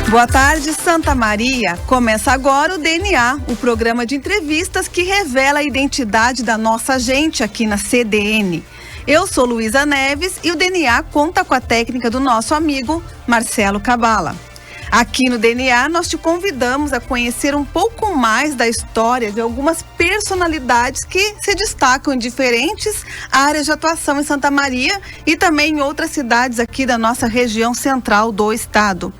Boa tarde, Santa Maria. Começa agora o DNA, o programa de entrevistas que revela a identidade da nossa gente aqui na CDN. Eu sou Luísa Neves e o DNA conta com a técnica do nosso amigo Marcelo Cabala. Aqui no DNA nós te convidamos a conhecer um pouco mais da história de algumas personalidades que se destacam em diferentes áreas de atuação em Santa Maria e também em outras cidades aqui da nossa região central do estado.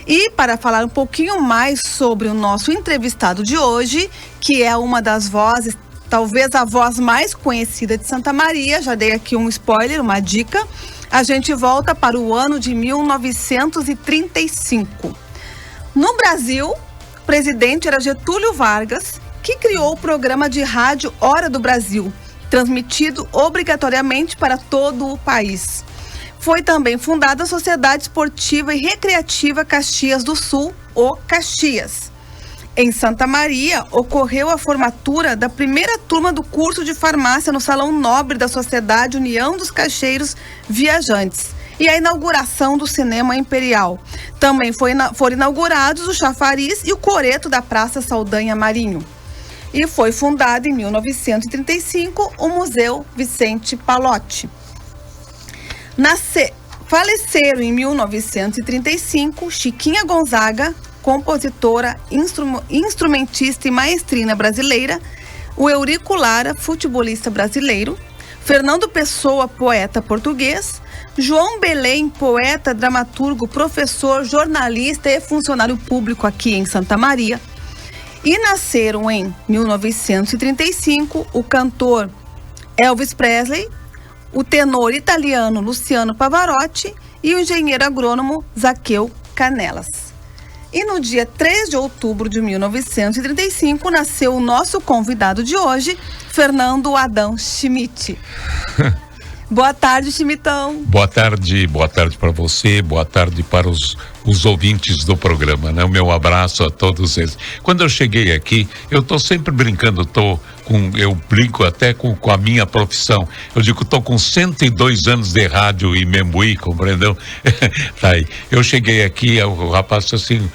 E para falar um pouquinho mais sobre o nosso entrevistado de hoje, que é uma das vozes, talvez a voz mais conhecida de Santa Maria, já dei aqui um spoiler, uma dica, a gente volta para o ano de 1935. No Brasil, o presidente era Getúlio Vargas, que criou o programa de rádio Hora do Brasil, transmitido obrigatoriamente para todo o país. Foi também fundada a Sociedade Esportiva e Recreativa Caxias do Sul, o Caxias. Em Santa Maria, ocorreu a formatura da primeira turma do curso de farmácia no Salão Nobre da Sociedade União dos Caixeiros Viajantes e a inauguração do Cinema Imperial. Também foram inaugurados o Chafariz e o Coreto da Praça Saldanha Marinho. E foi fundado em 1935 o Museu Vicente Pallotti. Faleceram em 1935 Chiquinha Gonzaga, compositora, instrumentista e maestrina brasileira, o Eurico Lara, futebolista brasileiro, Fernando Pessoa, poeta português, João Belém, poeta, dramaturgo, professor, jornalista e funcionário público aqui em Santa Maria. E nasceram em 1935 o cantor Elvis Presley, o tenor italiano Luciano Pavarotti e o engenheiro agrônomo Zaqueu Canelas. E no dia 3 de outubro de 1935 nasceu o nosso convidado de hoje, Fernando Adão Schmidt. Boa tarde, Schmidtão. Boa tarde para você, boa tarde para os ouvintes do programa, né? O meu abraço a todos eles. Quando eu cheguei aqui, eu tô sempre brincando, eu brinco até com a minha profissão. Eu digo, tô com 102 anos de rádio em Membuí, compreendeu? Tá aí. Eu cheguei aqui, o rapaz disse assim,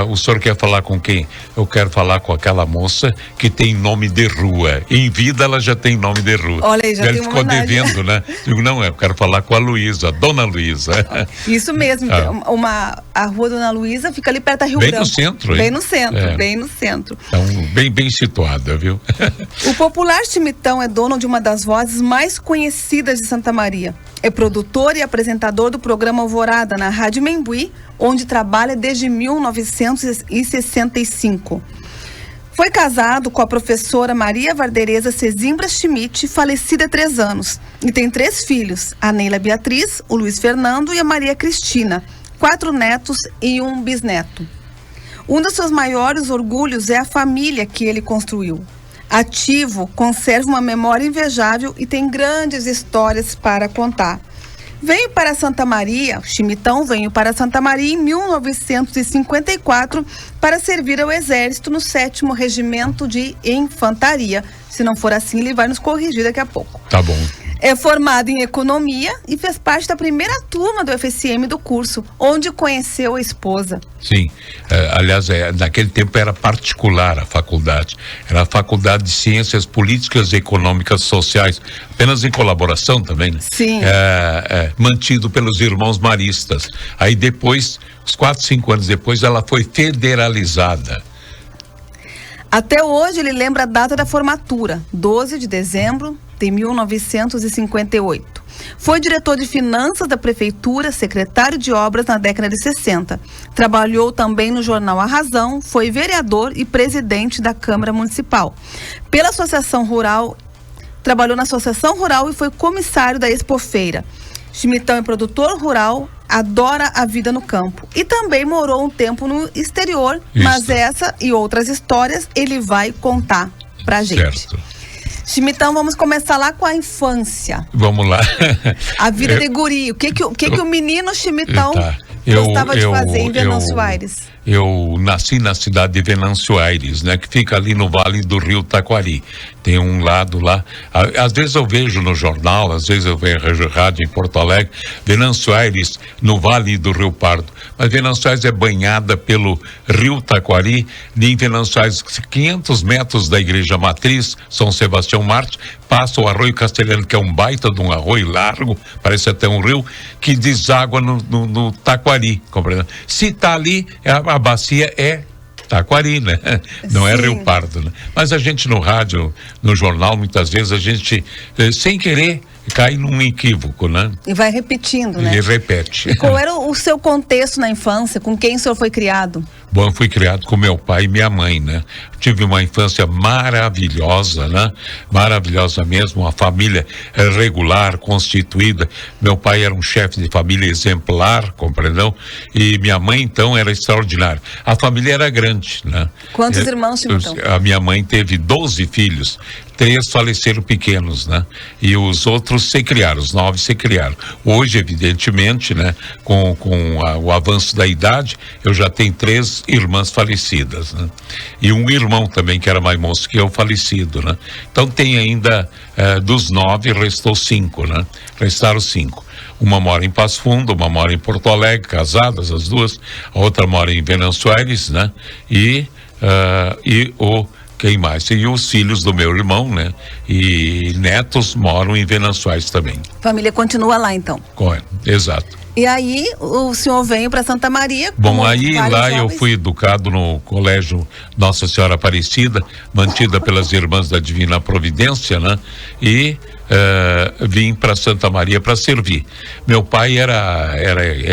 o senhor quer falar com quem? Eu quero falar com aquela moça que tem nome de rua. Em vida ela já tem nome de rua. Olha aí, já ele tem ficou devendo, né? Digo, não, eu quero falar com a Luísa, Dona Luísa. Isso mesmo, a rua Dona Luísa fica ali perto da Rio Branco. No centro, bem no centro, bem no centro. Então, bem situada, viu? O popular Schmidtão é dono de uma das vozes mais conhecidas de Santa Maria. É produtor e apresentador do programa Alvorada na Rádio Membuí, onde trabalha desde 1965. Foi casado com a professora Maria Vardereza Sesimbra Schmidt, falecida há 3 anos. E tem 3 filhos, a Neila Beatriz, o Luiz Fernando e a Maria Cristina. 4 netos e 1 bisneto. Um dos seus maiores orgulhos é a família que ele construiu. Ativo, conserva uma memória invejável e tem grandes histórias para contar. Veio para Santa Maria, o Schmidtão veio para Santa Maria em 1954 para servir ao Exército no 7º Regimento de Infantaria. Se não for assim, ele vai nos corrigir daqui a pouco. Tá bom. É formado em Economia e fez parte da primeira turma do FSM do curso, onde conheceu a esposa. Sim, aliás, naquele tempo era particular a faculdade. Era a Faculdade de Ciências Políticas e Econômicas Sociais, apenas em colaboração também, né? Sim. Mantido pelos irmãos maristas. Aí depois, uns 4, 5 anos depois, ela foi federalizada. Até hoje ele lembra a data da formatura, 12 de dezembro de 1958. Foi diretor de finanças da prefeitura, secretário de obras na década de 60. Trabalhou também no jornal A Razão, foi vereador e presidente da Câmara Municipal. Pela Associação Rural, trabalhou na Associação Rural e foi comissário da Expofeira. Schmidtão é produtor rural, adora a vida no campo e também morou um tempo no exterior, mas essa e outras histórias ele vai contar pra gente. Certo. Schmidtão, vamos começar lá com a infância. Vamos lá. A vida de guri. O que o menino Schmidtão gostava de fazer em Venâncio Aires? eu nasci na cidade de Venâncio Aires, né? Que fica ali no Vale do Rio Taquari. Tem um lado lá, às vezes eu vejo no jornal, às vezes eu vejo rádio em Porto Alegre, Venâncio Aires no Vale do Rio Pardo. Mas Venâncio Aires é banhada pelo Rio Taquari, em Venâncio Aires, 500 metros da Igreja Matriz, São Sebastião Marte, passa o Arroio Castelhano, que é um baita de um arroio largo, parece até um rio, que deságua no Taquari, compreende? Se está ali, a bacia é Taquari, né? Não é Rio Pardo, né? Mas a gente no rádio, no jornal, muitas vezes a gente, sem querer, cai num equívoco, né? E vai repetindo, né? E repete. E qual era o seu contexto na infância? Com quem o senhor foi criado? Bom, eu fui criado com meu pai e minha mãe, né? Tive uma infância maravilhosa, né? Maravilhosa mesmo, uma família regular, constituída. Meu pai era um chefe de família exemplar, compreendeu? E minha mãe, então, era extraordinária. A família era grande, né? Quantos irmãos tinham, então? A minha mãe teve 12 filhos. 3 faleceram pequenos, né? E os outros se criaram, os 9 se criaram. Hoje, evidentemente, né? Com o avanço da idade, eu já tenho 3 irmãs falecidas, né? E um irmão também, que era mais moço que eu, falecido, né? Então tem ainda, dos 9, restou 5, né? Restaram 5. Uma mora em Passo Fundo, uma mora em Porto Alegre, casadas as duas. A outra mora em Venâncio Aires, né? Quem mais? E os filhos do meu irmão, né? E netos moram em Venâncio Aires também. Família continua lá, então? Correto, exato. E aí, o senhor veio para Santa Maria? Bom, aí lá eu fui educado no Colégio Nossa Senhora Aparecida, mantida pelas Irmãs da Divina Providência, né? E vim para Santa Maria para servir. Meu pai era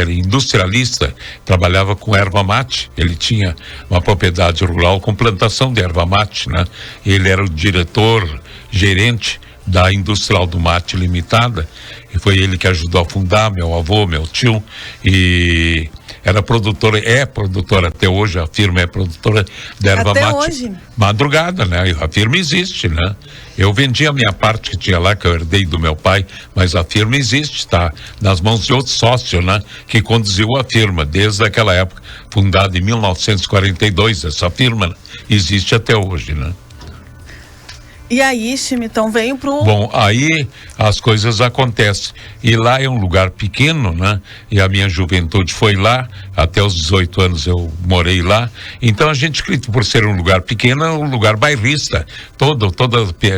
industrialista, trabalhava com erva mate. Ele tinha uma propriedade rural com plantação de erva mate, né? Ele era o diretor, gerente da Industrial do Mate Limitada, e foi ele que ajudou a fundar, meu avô, meu tio, e era produtora, é produtora até hoje, a firma é produtora de erva até mate. Hoje? Madrugada, né? A firma existe, né? Eu vendi a minha parte que tinha lá, que eu herdei do meu pai, mas a firma existe, está nas mãos de outro sócio, né? Que conduziu a firma desde aquela época, fundada em 1942, essa firma existe até hoje, né? E aí, Chimitão, veio pro... Bom, aí as coisas acontecem. E lá é um lugar pequeno, né? E a minha juventude foi lá, até os 18 anos eu morei lá. Então a gente, por ser um lugar pequeno, é um lugar bairrista. Toda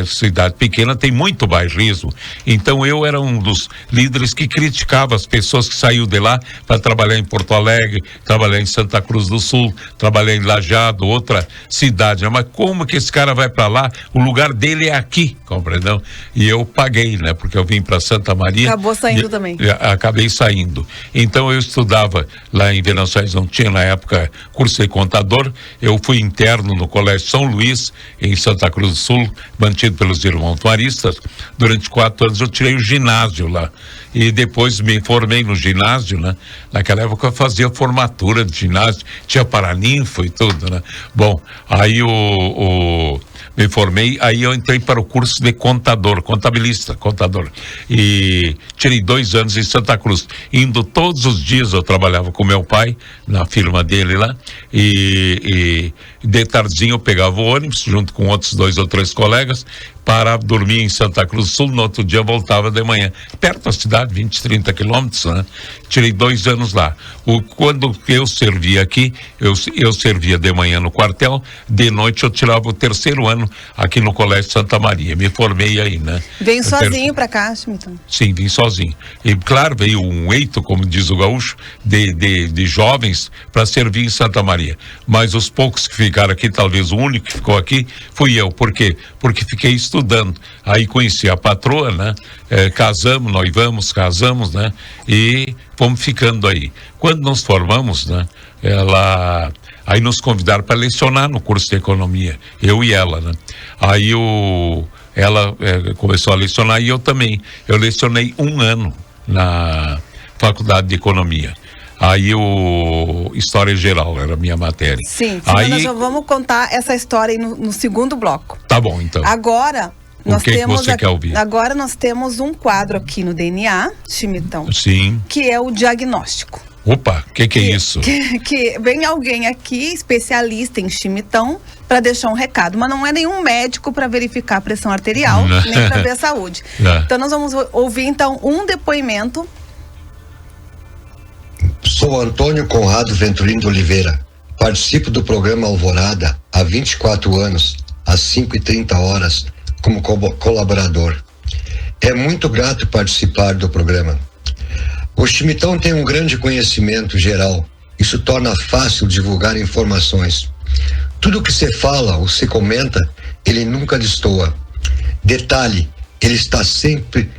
cidade pequena tem muito bairrismo. Então eu era um dos líderes que criticava as pessoas que saíram de lá para trabalhar em Porto Alegre, trabalhar em Santa Cruz do Sul, trabalhar em Lajeado, outra cidade. Mas como que esse cara vai para lá? O lugar dele é aqui, compreendeu? E eu paguei, né? Porque eu vim para Santa Maria. Acabou saindo também. Acabei saindo. Então eu estudava lá em Venâncio Aires, não tinha na época curso de contador. Eu fui interno no Colégio São Luís, em Santa Cruz do Sul, mantido pelos irmãos maristas. Durante 4 anos eu tirei o ginásio lá. E depois me formei no ginásio, né? Naquela época eu fazia formatura de ginásio, tinha paraninfo e tudo, né? Bom, aí me formei, aí eu entrei para o curso de contador. E tirei 2 anos em Santa Cruz. Indo todos os dias, eu trabalhava com meu pai, na firma dele lá, e de tardinho eu pegava o ônibus, junto com outros 2 ou 3 colegas, para dormir em Santa Cruz do Sul, no outro dia eu voltava de manhã. Perto da cidade, 20, 30 quilômetros, né? Tirei 2 anos lá. Quando eu servia aqui, eu servia de manhã no quartel, de noite eu tirava o 3º ano aqui no Colégio Santa Maria. Me formei aí, né? Veio sozinho para cá, Chimitão? Sim, vim sozinho. E claro, veio um eito, como diz o gaúcho, de jovens para servir em Santa Maria. Mas os poucos que ficaram aqui, talvez o único que ficou aqui, fui eu. Por quê? Porque fiquei estudando. Aí conheci a patroa, né? Casamos, né? E fomos ficando aí. Quando nos formamos, né? Aí nos convidaram para lecionar no curso de economia, eu e ela, né? Aí ela começou a lecionar e eu também. Eu lecionei 1 ano na Faculdade de Economia. Aí História Geral era a minha matéria. Sim, nós já vamos contar essa história aí no segundo bloco. Tá bom, então. Agora, quer ouvir? Agora nós temos um quadro aqui no DNA, Chimitão. Sim. Que é o diagnóstico. Opa, que é isso? Que vem alguém aqui, especialista em chimitão, para deixar um recado, mas não é nenhum médico para verificar a pressão arterial, nem para ver a saúde. Então nós vamos ouvir então um depoimento. Sou Antônio Conrado Venturini de Oliveira. Participo do programa Alvorada há 24 anos, às 5h30, como colaborador. É muito grato participar do programa. O chimitão tem um grande conhecimento geral. Isso torna fácil divulgar informações. Tudo que se fala ou se comenta, ele nunca destoa. Detalhe, ele está sempre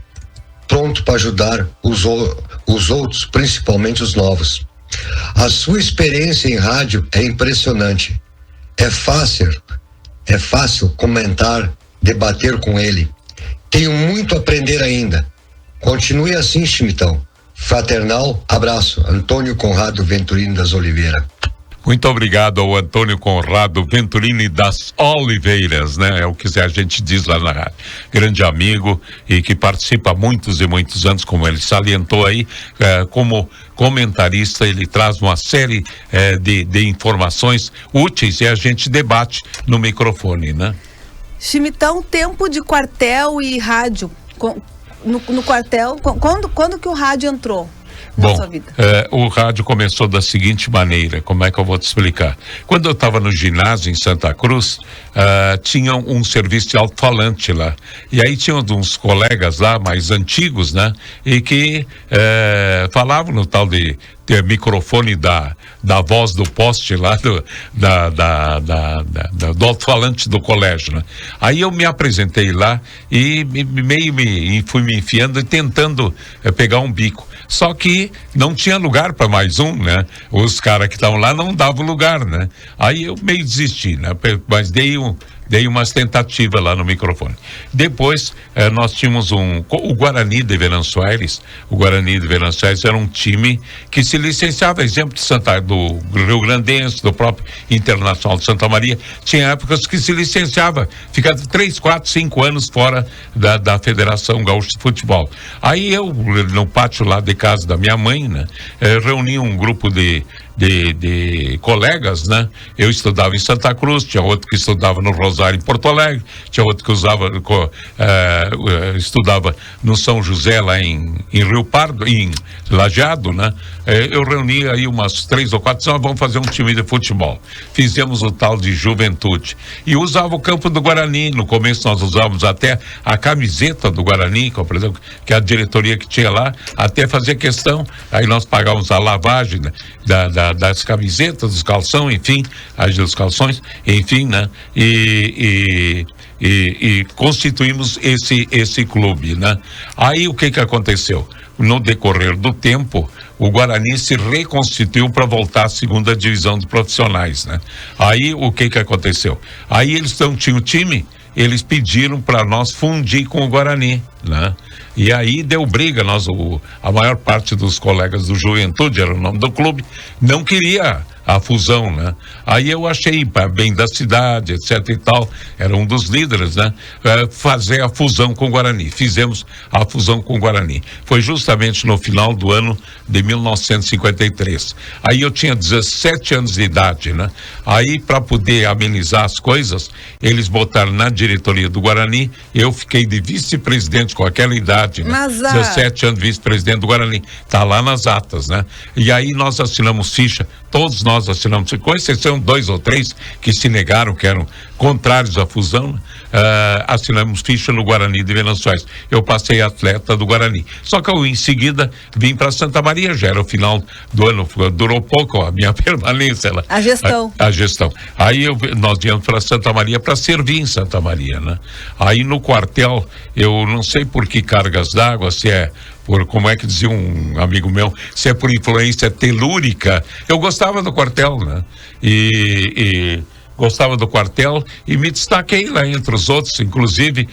pronto para ajudar os outros, principalmente os novos. A sua experiência em rádio é impressionante. É fácil comentar, debater com ele. Tenho muito a aprender ainda. Continue assim, chimitão. Fraternal abraço, Antônio Conrado Venturini das Oliveira. Muito obrigado ao Antônio Conrado Venturini das Oliveiras, né? É o que a gente diz lá na rádio. Grande amigo e que participa há muitos e muitos anos, como ele salientou aí, como comentarista, ele traz uma série de informações úteis e a gente debate no microfone, né? Chimitão, tempo de quartel e rádio. No quartel, quando que o rádio entrou na sua vida? O rádio começou da seguinte maneira, como é que eu vou te explicar? Quando eu estava no ginásio em Santa Cruz, tinha um serviço de alto-falante lá, e aí tinha uns colegas lá mais antigos, né, e que falavam no tal de microfone da voz do poste lá do alto-falante do colégio, né? Aí eu me apresentei lá e fui me enfiando e tentando pegar um bico. Só que não tinha lugar para mais um, né? Os caras que estavam lá não davam lugar, né? Aí eu meio desisti, né? Mas dei umas tentativas lá no microfone. Depois, nós tínhamos o Guarani de Venançoares. O Guarani de Venançoares era um time que se licenciava, exemplo do Rio Grandense, do próprio Internacional de Santa Maria. Tinha épocas que se licenciava, ficava 3, 4, 5 anos fora da Federação Gaúcha de Futebol. Aí eu, no pátio lá de casa da minha mãe, né, reuni um grupo de colegas, né? Eu estudava em Santa Cruz, tinha outro que estudava no Rosário, em Porto Alegre, tinha outro que estudava no São José, lá em Rio Pardo, em Lajeado, né? Eu reuni aí umas 3 ou 4, nós vamos fazer um time de futebol. Fizemos o tal de Juventude. E usava o campo do Guarani. No começo nós usávamos até a camiseta do Guarani, por exemplo, que a diretoria que tinha lá, até fazia questão, aí nós pagávamos a lavagem, né, das camisetas, dos calção, enfim, dos calções, enfim, né? E constituímos esse clube, né? Aí o que aconteceu? No decorrer do tempo, o Guarani se reconstituiu para voltar à segunda divisão de profissionais, né? Aí o que aconteceu? Aí eles não tinham time, eles pediram para nós fundir com o Guarani, né? E aí deu briga, a maior parte dos colegas do Juventude, era o nome do clube, não queria a fusão, né? Aí eu achei, para bem da cidade, etc e tal, era um dos líderes, né? Fazer a fusão com o Guarani. Fizemos a fusão com o Guarani. Foi justamente no final do ano de 1953. Aí eu tinha 17 anos de idade, né? Aí, para poder amenizar as coisas, eles botaram na diretoria do Guarani, eu fiquei de vice-presidente com aquela idade, né? 17 anos vice-presidente do Guarani. Tá lá nas atas, né? E aí nós assinamos ficha, todos nós assinamos, com exceção 2 ou 3 que se negaram, que eram contrários à fusão, assinamos ficha no Guarani de Venançoares. Eu passei atleta do Guarani. Só que eu, em seguida, vim para Santa Maria, já era o final do ano, durou pouco a minha permanência lá. A gestão. A gestão. Aí nós viemos para Santa Maria para servir em Santa Maria, né? Aí no quartel, eu não sei por que cargas d'água, se é como é que dizia um amigo meu, se é por influência telúrica, eu gostava do quartel, né? Gostava do quartel e me destaquei lá entre os outros, inclusive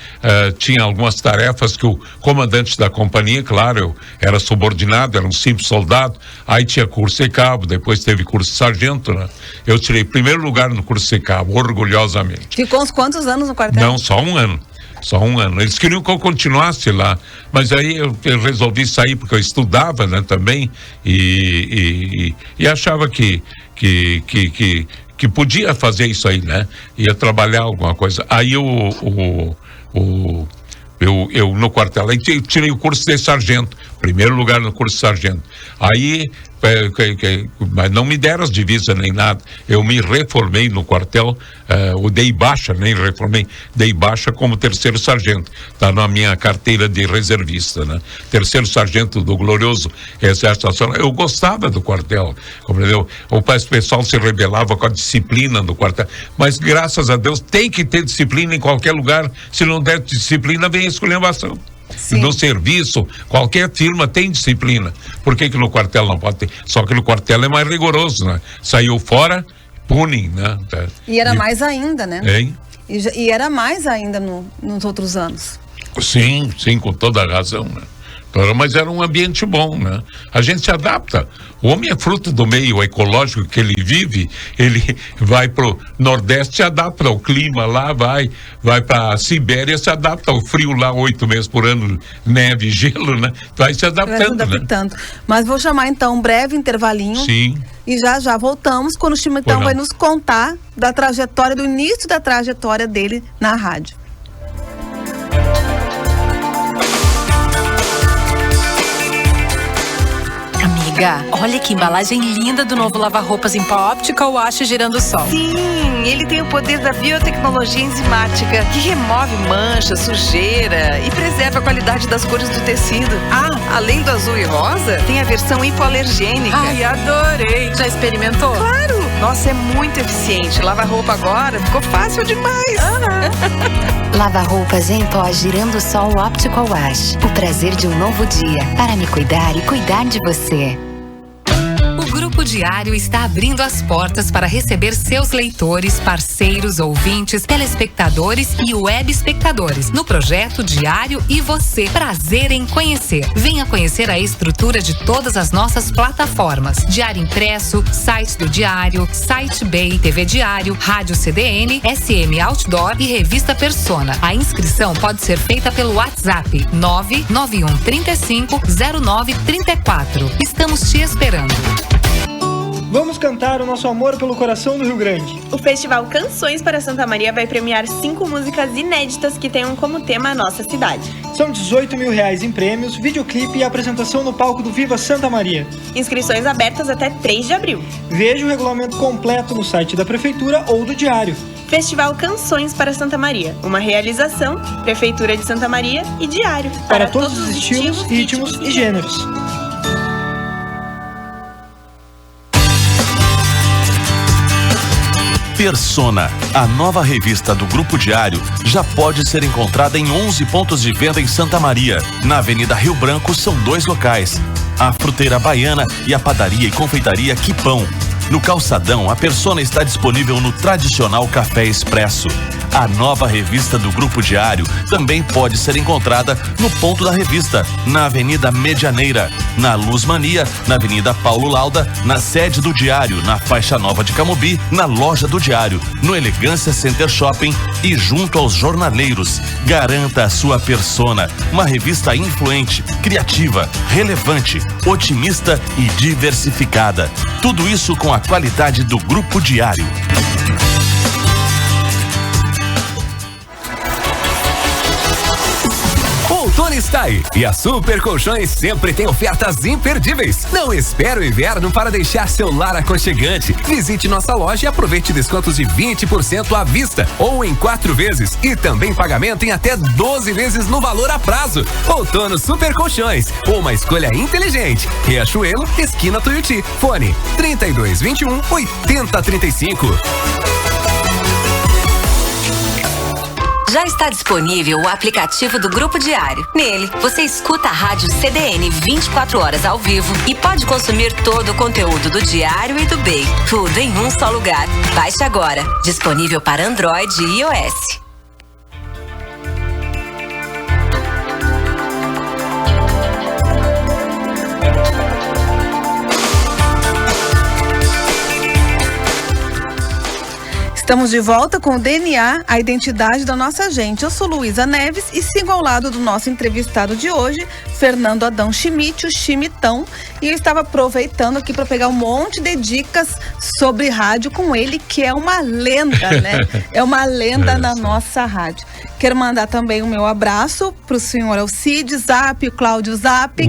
tinha algumas tarefas que o comandante da companhia, claro, eu era subordinado, era um simples soldado, aí tinha curso de cabo, depois teve curso de sargento, né? Eu tirei primeiro lugar no curso de cabo, orgulhosamente. Ficou uns quantos anos no quartel? Não, só um ano. Só 1 ano. Eles queriam que eu continuasse lá, mas aí eu resolvi sair porque eu estudava, né, também, e achava que podia fazer isso aí, né? Ia trabalhar alguma coisa. Aí eu no quartel, aí tirei o curso de sargento, primeiro lugar no curso de sargento. Aí, mas não me deram as divisas nem nada. Eu me reformei no quartel, eu dei baixa, nem reformei, dei baixa como 3º sargento. Está na minha carteira de reservista, né? 3º sargento do glorioso Exército Nacional. Eu gostava do quartel, compreendeu? O pessoal se rebelava com a disciplina do quartel, mas graças a Deus tem que ter disciplina em qualquer lugar. Se não der disciplina, vem a esculhambação. Sim. No serviço, qualquer firma tem disciplina. Por que no quartel não pode ter? Só que no quartel é mais rigoroso, né? Saiu fora, punem, né? E era mais ainda, né? Hein? E era mais ainda nos outros anos. Sim, com toda a razão, né? Mas era um ambiente bom, né? A gente se adapta. O homem é fruto do meio ecológico que ele vive. Ele vai pro Nordeste, se adapta ao clima lá, vai pra Sibéria, se adapta ao frio lá 8 meses por ano, neve, gelo, né? Vai se adaptando, né? Mas vou chamar então um breve intervalinho. Sim. E já voltamos quando o Chimitão vai nos contar da trajetória, do início da trajetória dele na rádio. Amiga, olha que embalagem linda do novo lava-roupas em pó Optical Wash Girando Sol. Sim, ele tem o poder da biotecnologia enzimática, que remove mancha, sujeira e preserva a qualidade das cores do tecido. Ah, além do azul e rosa, tem a versão hipoalergênica. Ai, adorei! Já experimentou? Claro! Nossa, é muito eficiente. Lava-roupa agora ficou fácil demais. Lava-roupas em pó Girando Sol Optical Wash. O prazer de um novo dia para me cuidar e cuidar de você. O Grupo Diário está abrindo as portas para receber seus leitores, parceiros, ouvintes, telespectadores e web espectadores no projeto Diário e Você. Prazer em conhecer. Venha conhecer a estrutura de todas as nossas plataformas: Diário Impresso, site do Diário, site Bay, TV Diário, Rádio CDN, SM Outdoor e Revista Persona. A inscrição pode ser feita pelo WhatsApp 991 35 09 34. Estamos te esperando. Vamos cantar o nosso amor pelo coração do Rio Grande. O Festival Canções para Santa Maria vai premiar 5 músicas inéditas que tenham como tema a nossa cidade. São R$18 mil em prêmios, videoclipe e apresentação no palco do Viva Santa Maria. Inscrições abertas até 3 de abril. Veja o regulamento completo no site da Prefeitura ou do Diário. Festival Canções para Santa Maria, uma realização, Prefeitura de Santa Maria e Diário. Para todos os estilos, ritmos e gêneros. Persona, a nova revista do Grupo Diário, já pode ser encontrada em 11 pontos de venda em Santa Maria. Na Avenida Rio Branco são 2 locais: a Fruteira Baiana e a Padaria e Confeitaria Quipão. No Calçadão, a Persona está disponível no tradicional Café Expresso. A nova revista do Grupo Diário também pode ser encontrada no ponto da revista, na Avenida Medianeira, na Luz Mania, na Avenida Paulo Lauda, na sede do Diário, na Faixa Nova de Camobi, na loja do Diário, no Elegância Center Shopping e junto aos jornaleiros. Garanta a sua Persona, uma revista influente, criativa, relevante, otimista e diversificada. Tudo isso com a qualidade do Grupo Diário. Outono está aí e a Super Colchões sempre tem ofertas imperdíveis. Não espere o inverno para deixar seu lar aconchegante. Visite nossa loja e aproveite descontos de 20% à vista ou em 4 vezes e também pagamento em até 12 vezes no valor a prazo. Outono Super Colchões, uma escolha inteligente. Riachuelo, esquina Tuiuti. Fone 3221 8035. Já está disponível o aplicativo do Grupo Diário. Nele, você escuta a rádio CDN 24 horas ao vivo e pode consumir todo o conteúdo do Diário e do Bay. Tudo em um só lugar. Baixe agora. Disponível para Android e iOS. Estamos de volta com o DNA, a identidade da nossa gente. Eu sou Luísa Neves e sigo ao lado do nosso entrevistado de hoje, Fernando Adão Schmidt, o Chimitão. E eu estava aproveitando aqui para pegar um monte de dicas sobre rádio com ele, que é uma lenda, né? É uma lenda na nossa rádio. Quero mandar também o meu abraço para o senhor Alcide Zap, o Cláudio Zap,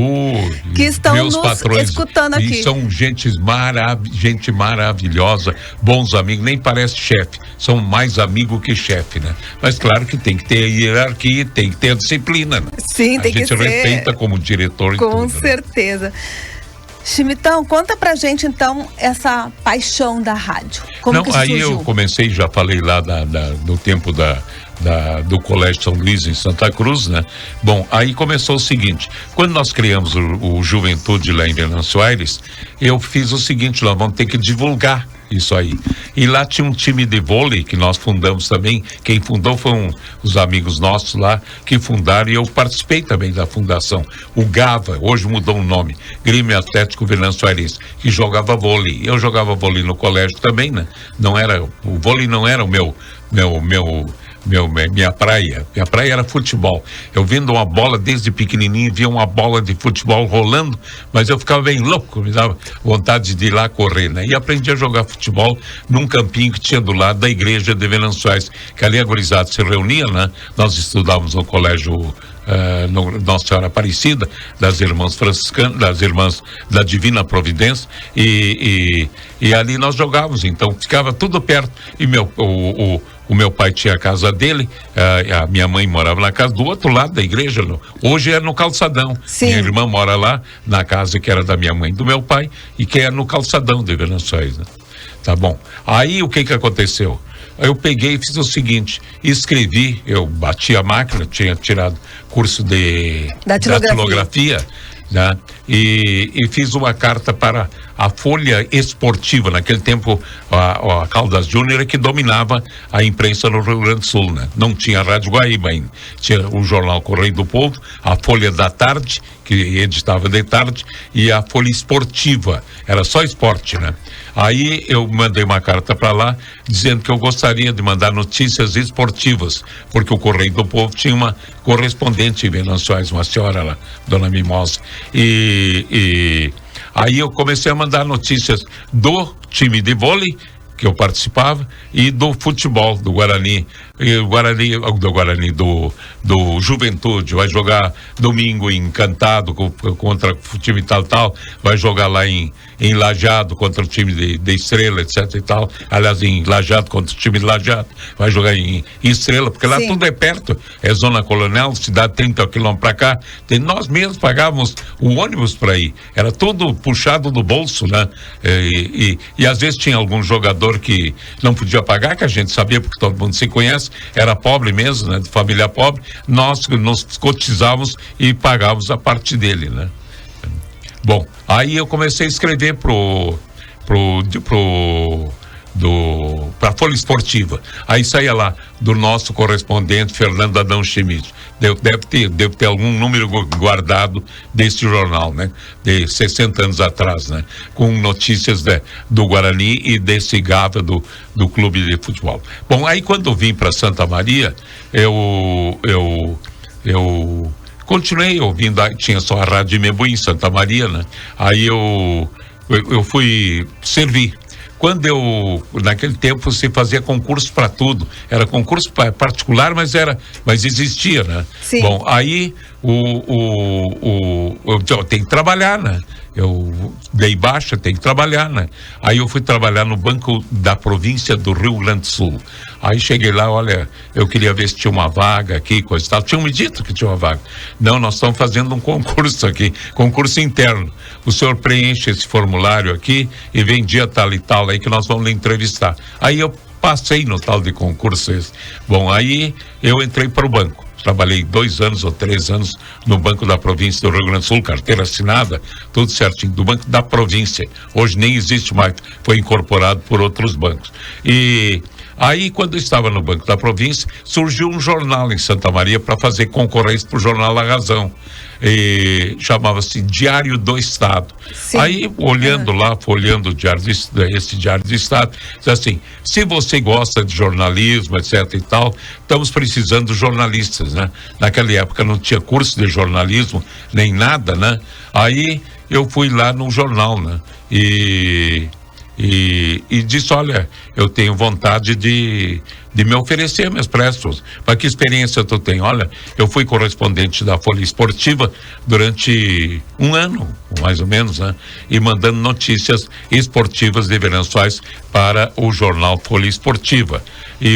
que estão nos escutando aqui. E são gente maravilhosa, bons amigos, nem parece chefe, são mais amigos que chefe, né? Mas claro que tem que ter hierarquia, tem que ter a disciplina, né? Sim, tem que ser. A gente respeita como diretor e tudo. Com certeza. Né? Chimitão, conta pra gente então essa paixão da rádio. Como que aí surgiu? Eu comecei, já falei lá do tempo do Colégio São Luís em Santa Cruz, né? Bom, aí começou o seguinte: quando nós criamos o Juventude lá em Venâncio Aires, eu fiz o seguinte: nós vamos ter que divulgar isso aí. E lá tinha um time de vôlei que nós fundamos também. Quem fundou foi os amigos nossos lá que fundaram, e eu participei também da fundação. O GAVA, hoje mudou o nome, Grêmio Atlético Venâncio Aires, que jogava vôlei. Eu jogava vôlei no colégio também, né? O vôlei não era minha praia. Minha praia era futebol. Eu vendo uma bola desde pequenininho, via uma bola de futebol rolando, mas eu ficava bem louco, me dava vontade de ir lá correr, né? E aprendi a jogar futebol num campinho que tinha do lado da igreja de Venâncio Aires, que ali a gurizada se reunia, né? Nós estudávamos no colégio Nossa Senhora Aparecida, das irmãs franciscanas, das irmãs da Divina Providência, e ali nós jogávamos, então ficava tudo perto. E o meu pai tinha a casa dele, a minha mãe morava na casa do outro lado da igreja, hoje é no Calçadão. Sim. Minha irmã mora lá, na casa que era da minha mãe e do meu pai, e que é no Calçadão de Venâncio Aires, né? Tá bom. Aí o que aconteceu? Eu peguei e fiz o seguinte: escrevi, eu bati a máquina, tinha tirado curso de datilografia, né? E fiz uma carta para a Folha Esportiva. Naquele tempo a Caldas Júnior é que dominava a imprensa no Rio Grande do Sul, né? Não tinha a Rádio Guaíba ainda, tinha o jornal Correio do Povo, a Folha da Tarde, que editava de tarde, e a Folha Esportiva, era só esporte, né? Aí eu mandei uma carta para lá dizendo que eu gostaria de mandar notícias esportivas, porque o Correio do Povo tinha uma correspondente em Venâncio Aires, uma senhora lá, Dona Mimosa, e aí eu comecei a mandar notícias do time de vôlei que eu participava e do futebol do Guarani. E o Guarani do Juventude vai jogar domingo em Encantado contra o time tal, vai jogar lá em Lajeado contra o time de Estrela, etc e tal. Aliás, em Lajeado contra o time de Lajeado, vai jogar em Estrela, porque lá tudo é perto, é Zona Colonial, cidade 30 quilômetros para cá. Nós mesmos pagávamos o ônibus para ir, era tudo puxado do bolso, né? E às vezes tinha algum jogador que não podia pagar, que a gente sabia, porque todo mundo se conhece, era pobre mesmo, né? De família pobre, nós nos cotizávamos e pagávamos a parte dele, né? Bom, aí eu comecei a escrever pra Folha Esportiva. Aí saía lá do nosso correspondente Fernando Adão Schmidt. Deve ter algum número guardado desse jornal, né? De 60 anos atrás, né? Com notícias do Guarani e desse GAVA do clube de futebol. Bom, aí quando eu vim para Santa Maria, eu continuei ouvindo, tinha só a Rádio Imembuí em Santa Maria, né? Aí eu fui servir. Naquele tempo se fazia concurso para tudo, era concurso particular, mas existia, né? Sim. Bom, aí eu tenho que trabalhar, né? Eu dei baixa, tenho que trabalhar, né? Aí eu fui trabalhar no Banco da Província do Rio Grande do Sul. Aí cheguei lá, olha, eu queria ver se tinha uma vaga aqui, coisa e tal. Tinham me dito que tinha uma vaga. Não, nós estamos fazendo um concurso aqui, concurso interno. O senhor preenche esse formulário aqui e vem dia tal e tal aí que nós vamos lhe entrevistar. Aí eu passei no tal de concurso esse. Bom, aí eu entrei para o banco. Trabalhei 2 anos ou 3 anos no Banco da Província do Rio Grande do Sul, carteira assinada, tudo certinho, do Banco da Província. Hoje nem existe mais, foi incorporado por outros bancos. E Aí, quando eu estava no Banco da Província, surgiu um jornal em Santa Maria para fazer concorrência para o Jornal A Razão. Chamava-se Diário do Estado. Sim. Aí, olhando lá, folheando esse Diário do Estado, diz assim: se você gosta de jornalismo, etc. e tal, estamos precisando de jornalistas, né? Naquela época não tinha curso de jornalismo, nem nada, né? Aí eu fui lá no jornal, né? E disse: olha, eu tenho vontade de me oferecer meus prestos. Mas que experiência tu tem? Olha, eu fui correspondente da Folha Esportiva durante um ano, mais ou menos, né? E mandando notícias esportivas de Venançoais para o jornal Folha Esportiva. E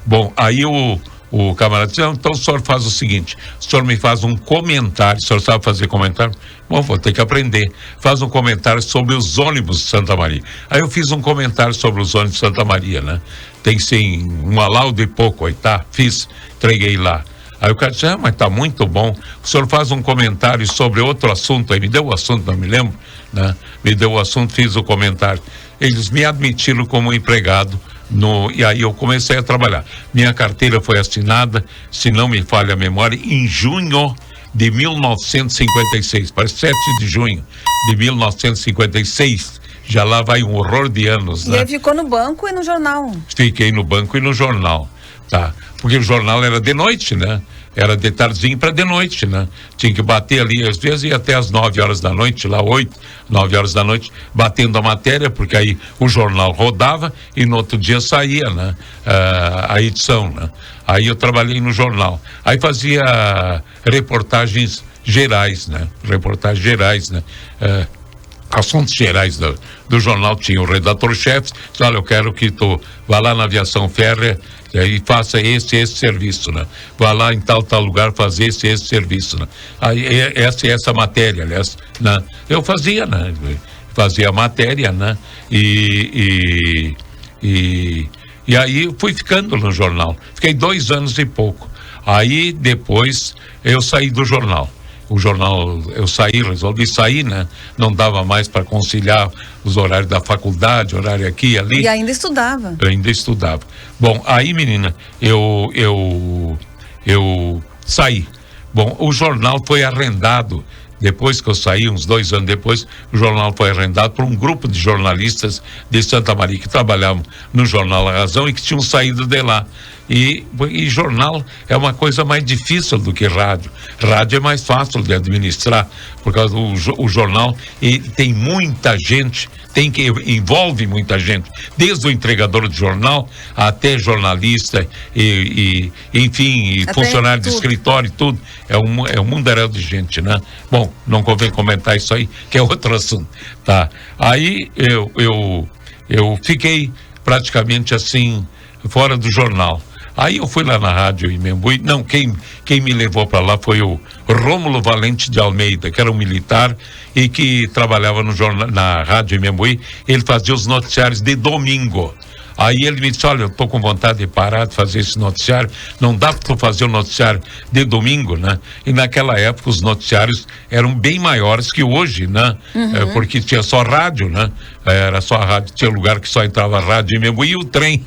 bom, aí o camarada disse: então o senhor faz o seguinte, o senhor me faz um comentário, o senhor sabe fazer comentário? Bom, vou ter que aprender. Faz um comentário sobre os ônibus de Santa Maria. Aí eu fiz um comentário sobre os ônibus de Santa Maria, né? Tem sim, um laudo e pouco, aí tá, entreguei lá. Aí o cara disse: mas tá muito bom. O senhor faz um comentário sobre outro assunto, aí me deu o assunto, não me lembro, né? Me deu o assunto, fiz o comentário. Eles me admitiram como empregado. E aí eu comecei a trabalhar. Minha carteira foi assinada, se não me falha a memória, em junho de 1956, para 7 de junho de 1956. Já lá vai um horror de anos, né? E aí ficou no banco e no jornal? Fiquei no banco e no jornal, tá? Porque o jornal era de noite, né? Era de tardezinho para de noite, né? Tinha que bater ali, às vezes ia até as 9 horas da noite, lá 8, 9 horas da noite, batendo a matéria, porque aí o jornal rodava e no outro dia saía, né? A edição, né? Aí eu trabalhei no jornal. Aí fazia reportagens gerais, né? Assuntos gerais do jornal. Tinha o redator-chefe, disse: olha, eu quero que tu vá lá na aviação férrea e faça esse serviço, né? Vá lá em tal lugar fazer esse serviço, né? Aí essa matéria, aliás, né? Eu fazia, né? Fazia a matéria, né? E aí fui ficando no jornal. Fiquei 2 anos e pouco. Aí depois eu saí do jornal. O jornal, eu resolvi sair, né? Não dava mais para conciliar os horários da faculdade, horário aqui e ali. E ainda estudava. Eu ainda estudava. Bom, aí, menina, eu saí. Bom, o jornal foi arrendado. Depois que eu saí, uns 2 anos depois, o jornal foi arrendado por um grupo de jornalistas de Santa Maria que trabalhavam no jornal A Razão e que tinham saído de lá. E jornal é uma coisa mais difícil do que rádio. Rádio é mais fácil de administrar, por causa do jornal, e tem muita gente, envolve muita gente, desde o entregador de jornal até jornalista enfim, até funcionário de escritório e tudo. É um mundaréu de gente, né? Bom, não convém comentar isso aí, que é outro assunto, tá? Aí eu fiquei praticamente assim, fora do jornal. Aí eu fui lá na rádio em Membuí. Não, quem me levou para lá foi o Rômulo Valente de Almeida, que era um militar e que trabalhava no jornal, na rádio em Membuí. Ele fazia os noticiários de domingo. Aí ele me disse: olha, eu tô com vontade de parar de fazer esse noticiário, não dá para tu fazer o noticiário de domingo, né? E naquela época os noticiários eram bem maiores que hoje, né? Uhum. Porque tinha só rádio, né? Era só a rádio, tinha lugar que só entrava rádio mesmo, e o trem.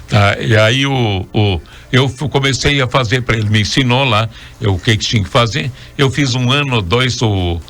Tá, e aí eu comecei a fazer para ele, me ensinou lá o que tinha que fazer. Eu fiz 1 ano ou 2 o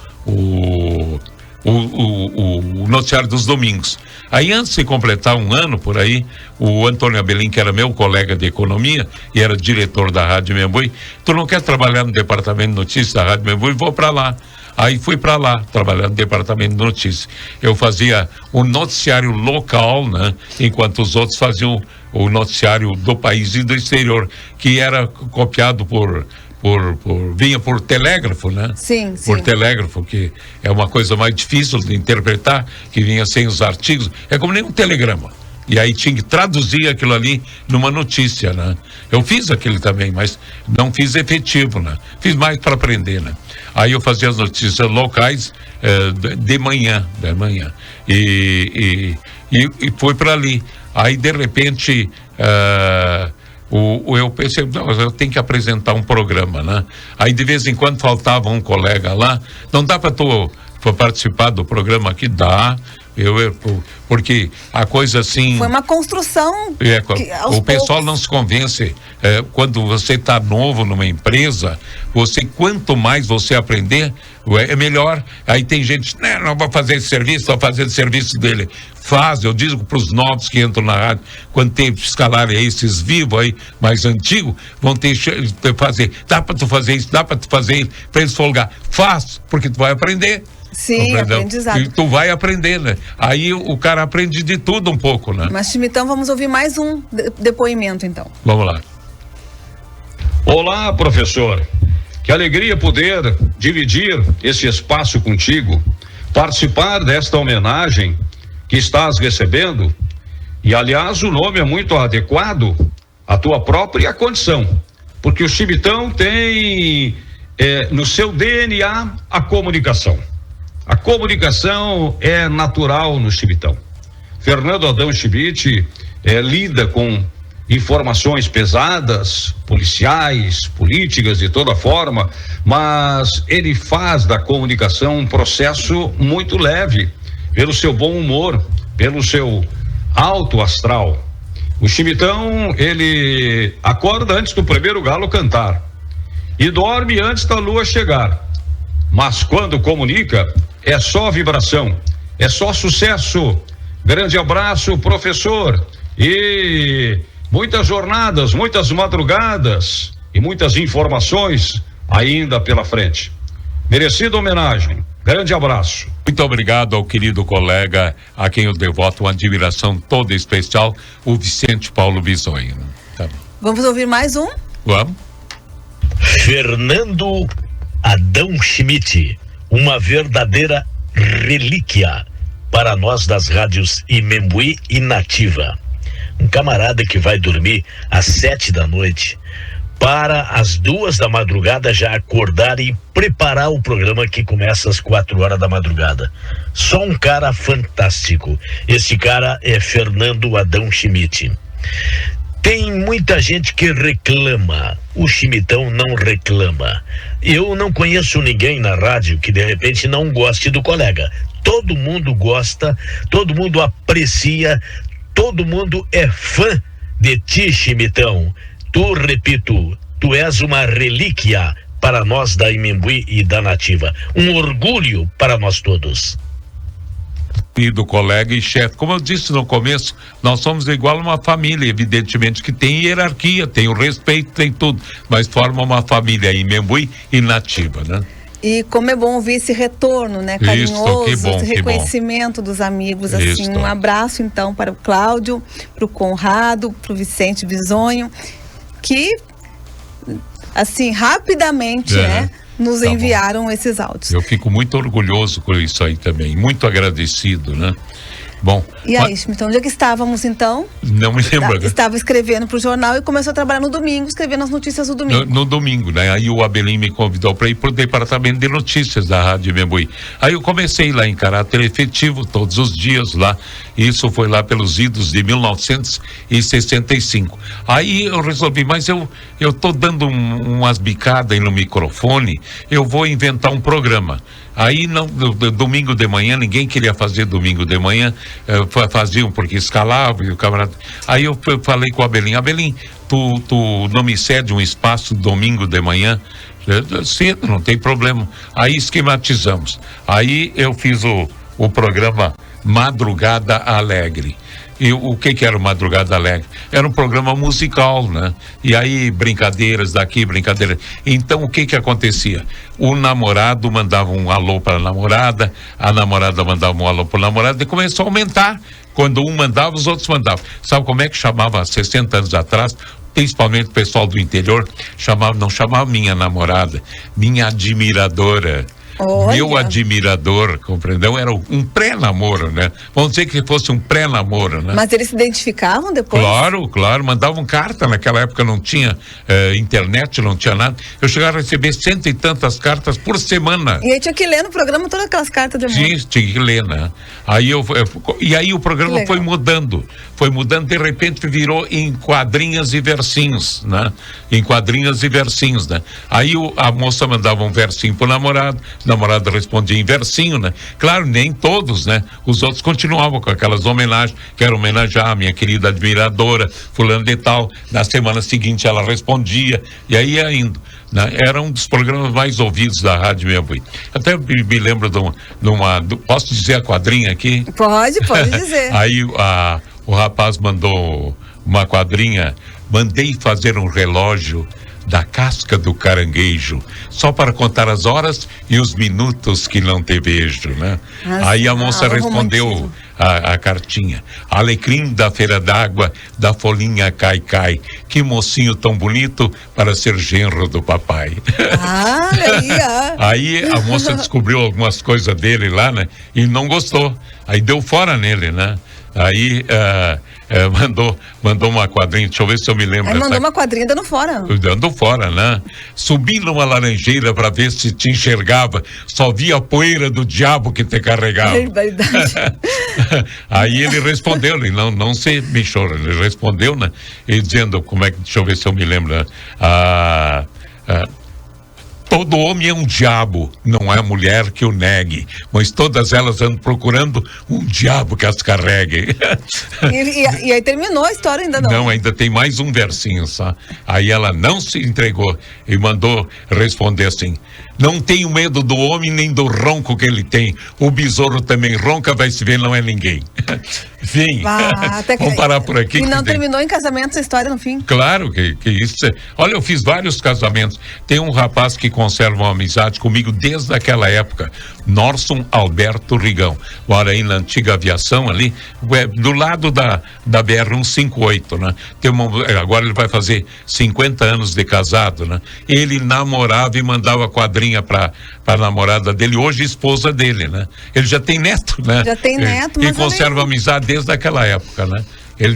noticiário dos domingos. Aí, antes de completar 1 ano por aí, o Antônio Abelim, que era meu colega de economia e era diretor da Rádio Membuí: tu não quer trabalhar no departamento de notícias da Rádio Membuí? Vou para lá. Aí fui para lá, trabalhar no departamento de notícias. Eu fazia o noticiário local, né? Enquanto os outros faziam o noticiário do país e do exterior, que era copiado vinha por telégrafo, né? Sim. Por telégrafo, que é uma coisa mais difícil de interpretar, que vinha sem os artigos. É como nem um telegrama. E aí tinha que traduzir aquilo ali numa notícia, né? Eu fiz aquilo também, mas não fiz efetivo, né? Fiz mais para aprender, né? Aí eu fazia as notícias locais de manhã. E foi para ali. Aí, de repente, eu pensei: não, eu tenho que apresentar um programa, né? Aí de vez em quando faltava um colega lá: não dá para tu participar do programa aqui? Dá, Porque a coisa assim... Foi uma construção... o pessoal não se convence. Quando você está novo numa empresa, quanto mais você aprender, é melhor. Aí tem gente, não vou fazer esse serviço, vou fazer o serviço dele. Eu digo para os novos que entram na rádio, quando tem escalar esses vivos aí, mais antigos, vão ter que fazer. Dá para tu fazer isso, dá para tu fazer isso, para eles folgar. Faz, porque tu vai aprender. Sim, aprendizado. E tu vai aprender, né? Aí o cara aprende de tudo um pouco, né? Mas, Chimitão, vamos ouvir mais um depoimento, então. Vamos lá. Olá, professor. Que alegria poder dividir esse espaço contigo, participar desta homenagem que estás recebendo. E, aliás, o nome é muito adequado à tua própria condição, porque o Chimitão tem no seu DNA a comunicação. A comunicação é natural no Chimitão. Fernando Adão Schmidt lida com informações pesadas, policiais, políticas de toda forma, mas ele faz da comunicação um processo muito leve, pelo seu bom humor, pelo seu alto astral. O Chimitão, ele acorda antes do primeiro galo cantar e dorme antes da lua chegar, mas quando comunica é só vibração, é só sucesso. Grande abraço, professor, e muitas jornadas, muitas madrugadas e muitas informações ainda pela frente. Merecida homenagem. Grande abraço. Muito obrigado ao querido colega, a quem eu devoto uma admiração toda especial, o Vicente Paulo Bisonho. Tá. Vamos ouvir mais um? Vamos. Fernando Adão Schmidt, uma verdadeira relíquia para nós das rádios Imembuí e Nativa. Um camarada que vai dormir às 7 da noite para às 2 da madrugada já acordar e preparar o programa que começa às 4 horas da madrugada. Só um cara fantástico. Esse cara é Fernando Adão Schmidt. Tem muita gente que reclama, o Chimitão não reclama. Eu não conheço ninguém na rádio que de repente não goste do colega. Todo mundo gosta, todo mundo aprecia, todo mundo é fã de ti, Chimitão. Repito, tu és uma relíquia para nós da Imembuí e da Nativa. Um orgulho para nós todos. E do colega e chefe, como eu disse no começo, nós somos igual uma família, evidentemente que tem hierarquia, tem o respeito, tem tudo, mas forma uma família Imembuí e Nativa, né? E como é bom ouvir esse retorno, né, carinhoso, esse reconhecimento dos amigos, assim, um abraço então para o Cláudio, para o Conrado, para o Vicente Bisonho, que, assim, rapidamente, né, nos enviaram esses áudios. Eu fico muito orgulhoso com isso aí também, muito agradecido, né? Bom. E aí, então, onde é que estávamos então? Não me lembro. Estava escrevendo para o jornal e começou a trabalhar no domingo, escrevendo as notícias do domingo. No domingo, né? Aí o Abelim me convidou para ir para o departamento de notícias da Rádio Imembuí. Aí eu comecei lá em caráter efetivo, todos os dias lá. Isso foi lá pelos idos de 1965. Aí eu resolvi, mas eu tô dando umas bicadas aí no microfone, eu vou inventar um programa. Aí, domingo de manhã, ninguém queria fazer domingo de manhã, faziam porque escalavam e o camarada... Aí eu falei com o Abelim, tu não me cede um espaço domingo de manhã? Cedo, não tem problema. Aí esquematizamos. Aí eu fiz o programa Madrugada Alegre. E o que era o Madrugada Alegre? Era um programa musical, né? E aí, brincadeiras daqui, brincadeiras... Então, o que acontecia? O namorado mandava um alô para a namorada mandava um alô para o namorado e começou a aumentar. Quando um mandava, os outros mandavam. Sabe como é que chamava há 60 anos atrás? Principalmente o pessoal do interior, não chamava minha namorada, minha admiradora. Olha. Meu admirador, compreendeu? Era um pré-namoro, né? Vamos dizer que fosse um pré-namoro, né? Mas eles se identificavam depois? Claro, mandavam carta, naquela época não tinha internet, não tinha nada. Eu chegava a receber 100 e tantas cartas por semana. E aí tinha que ler no programa todas aquelas cartas de amor. Sim, tinha que ler, né? E aí o programa foi mudando, foi mudando, de repente virou em quadrinhas e versinhos, né? Em quadrinhas e versinhos, né? Aí a moça mandava um versinho pro namorado, o namorado respondia em versinho, né? Claro, nem todos, né? Os outros continuavam com aquelas homenagens, quero homenagear a minha querida admiradora, fulano de tal. Na semana seguinte ela respondia, e aí ia indo. Era um dos programas mais ouvidos da Rádio Membuí. Até me lembro de uma posso dizer a quadrinha aqui? Pode dizer. Aí o rapaz mandou uma quadrinha, mandei fazer um relógio da casca do caranguejo, só para contar as horas e os minutos que não te vejo, né? Aí a moça respondeu a cartinha: alecrim da feira d'água, da folhinha cai, que mocinho tão bonito para ser genro do papai. Aí a moça descobriu algumas coisas dele lá, né? E não gostou, aí deu fora nele, né? Aí mandou uma quadrinha, deixa eu ver se eu me lembro. Aí mandou uma quadrinha dando fora, né? Subi numa laranjeira para ver se te enxergava, só via a poeira do diabo que te carregava. É verdade. Aí ele respondeu, ele não se mexeu, ele respondeu, né? E dizendo, deixa eu ver se eu me lembro, né? Todo homem é um diabo, não é a mulher que o negue, mas todas elas andam procurando um diabo que as carregue. E aí terminou a história, ainda não? Não, ainda tem mais um versinho só. Aí ela não se entregou e mandou responder assim: não tenho medo do homem nem do ronco que ele tem. O besouro também ronca, vai se ver, não é ninguém. Enfim, vamos parar por aqui. E não terminou em casamento essa história no fim? Claro que isso. Olha, eu fiz vários casamentos. Tem um rapaz que conserva uma amizade comigo desde aquela época, Norson Alberto Rigão. Mora aí na antiga aviação ali, do lado da BR-158, né? Agora ele vai fazer 50 anos de casado, né? Ele namorava e mandava quadrinha para a namorada dele, hoje esposa dele, né? Ele já tem neto, né? Já tem neto, mas... E conserva amizade desde aquela época, né? Ele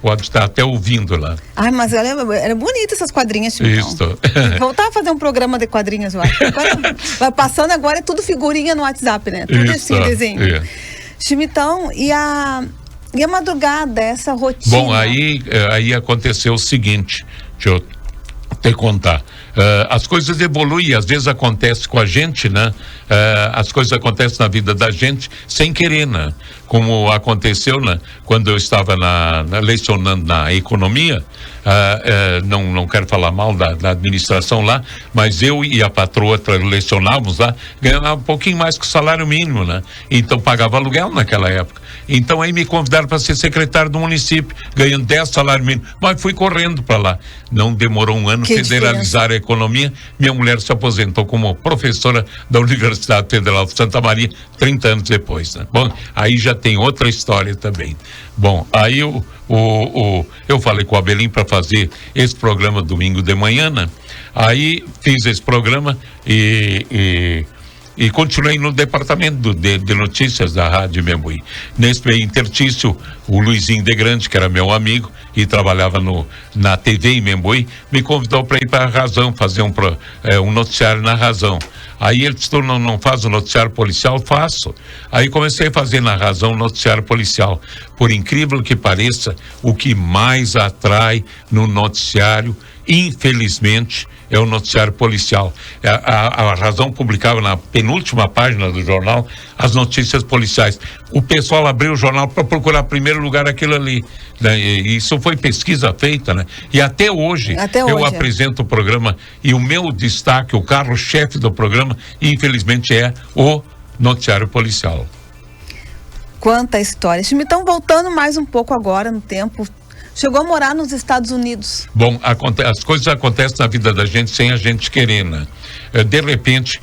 pode estar até ouvindo lá. Ai, mas era bonita essas quadrinhas, Chimitão. Isso. Voltar a fazer um programa de quadrinhas, eu acho. Agora, vai passando agora, é tudo figurinha no WhatsApp, né? Tudo assim, desenho. Chimitão, e a madrugada, essa rotina? Bom, aí aconteceu o seguinte, deixa eu te contar. As coisas evoluem, às vezes acontece com a gente, né? As coisas acontecem na vida da gente sem querer, né? Como aconteceu, né? Quando eu estava lecionando na economia, não quero falar mal da administração lá, mas eu e a patroa lecionávamos lá, ganhava um pouquinho mais que o salário mínimo, né? Então pagava aluguel naquela época. Então aí me convidaram para ser secretário do município, ganhando 10 salários mínimos, mas fui correndo para lá. Não demorou um ano, federalizar a economia, minha mulher se aposentou como professora da Universidade Federal de Santa Maria 30 anos depois, né? Bom, aí já tem outra história também. Bom, aí eu falei com o Abelim para fazer esse programa domingo de manhã, né? Aí fiz esse programa e continuei no departamento de notícias da Rádio Membuí. Nesse interstício, o Luizinho de Grande, que era meu amigo e trabalhava na TV em Membuí, me convidou para ir para a Razão, fazer um noticiário na Razão. Aí ele disse: tu não faz o noticiário policial? Faço. Aí comecei a fazer na Razão o noticiário policial. Por incrível que pareça, o que mais atrai no noticiário, infelizmente, é o noticiário policial. A Razão publicava na penúltima página do jornal as notícias policiais. O pessoal abriu o jornal para procurar em primeiro lugar aquilo ali, né? E isso foi pesquisa feita, né? E até hoje eu apresento o programa e o meu destaque, o carro-chefe do programa, infelizmente, é o noticiário policial. Quanta história. Chimitão, voltando mais um pouco agora no tempo, chegou a morar nos Estados Unidos. Bom, as coisas acontecem na vida da gente sem a gente querer, né? De repente,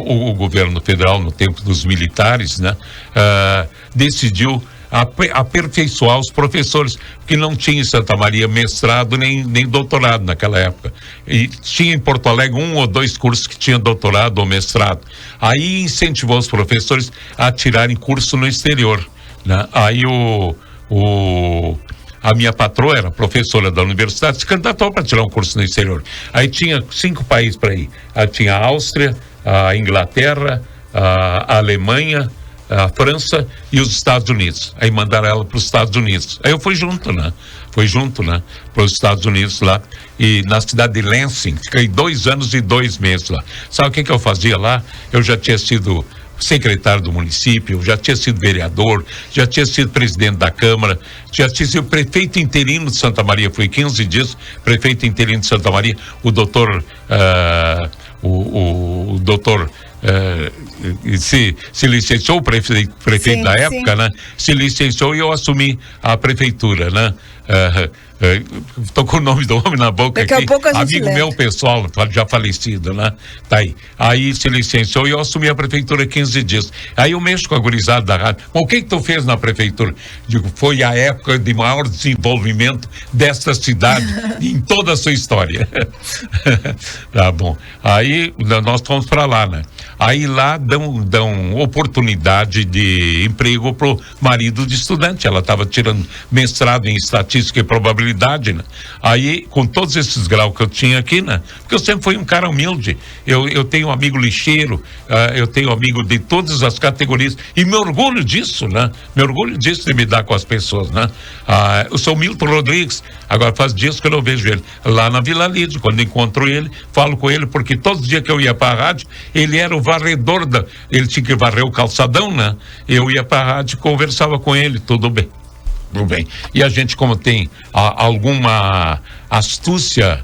o governo federal, no tempo dos militares, né, decidiu aperfeiçoar os professores, porque não tinha em Santa Maria mestrado nem doutorado naquela época. E tinha em Porto Alegre 1 ou 2 cursos que tinham doutorado ou mestrado. Aí incentivou os professores a tirarem curso no exterior, né? Aí a minha patroa era professora da universidade, se candidatou para tirar um curso no exterior. Aí tinha 5 países para ir. Aí tinha a Áustria, a Inglaterra, a Alemanha, a França e os Estados Unidos. Aí mandaram ela para os Estados Unidos. Aí eu fui junto, né? Para os Estados Unidos lá. E na cidade de Lansing, fiquei 2 anos e 2 meses lá. Sabe o que eu fazia lá? Eu já tinha sido secretário do município, já tinha sido vereador, já tinha sido presidente da Câmara, já tinha sido prefeito interino de Santa Maria, foi 15 dias prefeito interino de Santa Maria, o doutor se licenciou, o prefeito sim, da época, sim, né? Se licenciou e eu assumi a prefeitura, né? Tô com o nome do homem na boca. Daqui aqui, a pouco a gente amigo lembra. Meu pessoal, já falecido, né? Tá aí se licenciou e eu assumi a prefeitura 15 dias. Aí eu mexo com a gurizada da rádio. O que tu fez na prefeitura? Digo, foi a época de maior desenvolvimento desta cidade em toda a sua história. Tá bom. Aí nós fomos para lá, né? Aí lá dão oportunidade de emprego pro marido de estudante. Ela estava tirando mestrado em estatística e probabilidade, né? Aí, com todos esses graus que eu tinha aqui, né? Porque eu sempre fui um cara humilde. Eu tenho um amigo lixeiro, eu tenho amigo de todas as categorias. E me orgulho disso, né? Me orgulho disso de me dar com as pessoas, né? Eu sou o Milton Rodrigues. Agora faz dias que eu não vejo ele. Lá na Vila Lídia, quando encontro ele, falo com ele, porque todos os dias que eu ia para a rádio, ele era o varredor ele tinha que varrer o calçadão, né? Eu ia para a rádio e conversava com ele, tudo bem. Tudo bem. E a gente, como tem alguma astúcia